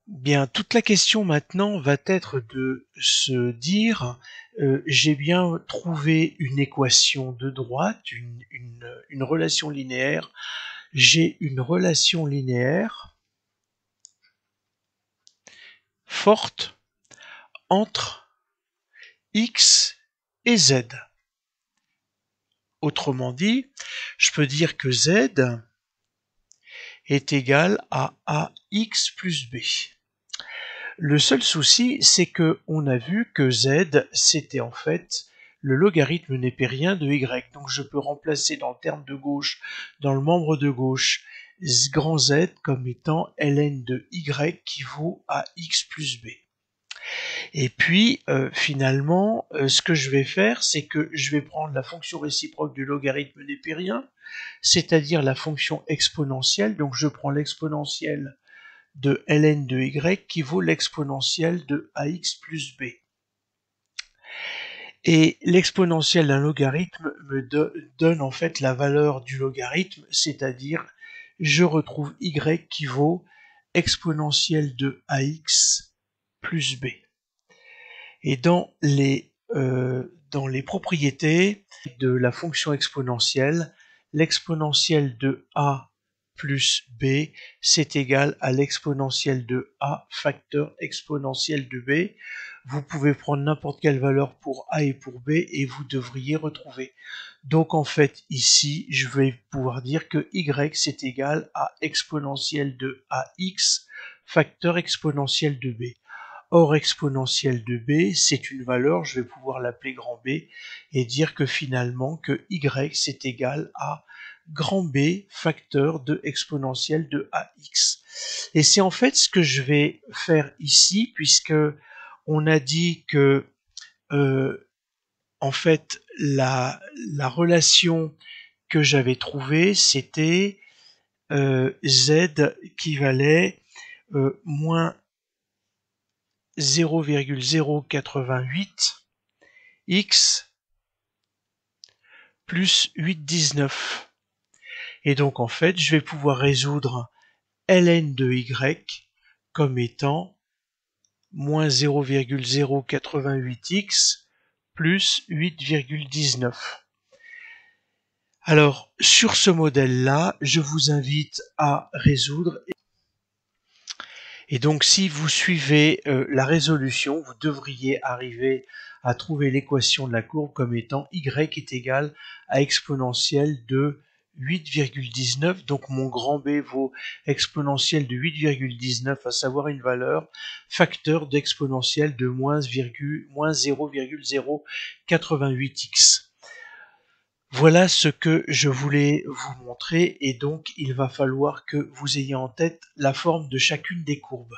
Bien, toute la question maintenant va être de se dire, j'ai bien trouvé une équation de droite, une relation linéaire. J'ai une relation linéaire forte entre x et z. Autrement dit, je peux dire que z est égal à ax plus b. Le seul souci, c'est que on a vu que z, c'était en fait le logarithme népérien de y. Donc je peux remplacer dans le terme de gauche, dans le membre de gauche, grand Z comme étant ln de y qui vaut à x plus b. Et puis finalement, ce que je vais faire, c'est que je vais prendre la fonction réciproque du logarithme népérien, c'est-à-dire la fonction exponentielle. Donc je prends l'exponentielle de ln de y qui vaut l'exponentielle de ax plus b. Et l'exponentielle d'un logarithme me donne en fait la valeur du logarithme, c'est-à-dire je retrouve y qui vaut exponentielle de ax plus b. Et dans les propriétés de la fonction exponentielle, l'exponentielle de a plus b, c'est égal à l'exponentielle de a facteur exponentielle de b. Vous pouvez prendre n'importe quelle valeur pour a et pour b et vous devriez retrouver. Donc en fait ici, je vais pouvoir dire que y c'est égal à exponentielle de ax facteur exponentielle de b. Or exponentielle de b, c'est une valeur, je vais pouvoir l'appeler grand B et dire que finalement que y c'est égal à grand B facteur de exponentielle de ax. Et c'est en fait ce que je vais faire ici, puisque on a dit que en fait la relation que j'avais trouvée, c'était z qui valait moins 0,088 x plus 8,19. Et donc en fait, je vais pouvoir résoudre ln de y comme étant moins 0,088x plus 8,19. Alors, sur ce modèle-là, je vous invite à résoudre. Et donc, si vous suivez la résolution, vous devriez arriver à trouver l'équation de la courbe comme étant y est égal à exponentielle de 8,19. Donc, mon grand B vaut exponentielle de 8,19, à savoir une valeur facteur d'exponentielle de moins 0,088x. Voilà ce que je voulais vous montrer et donc il va falloir que vous ayez en tête la forme de chacune des courbes.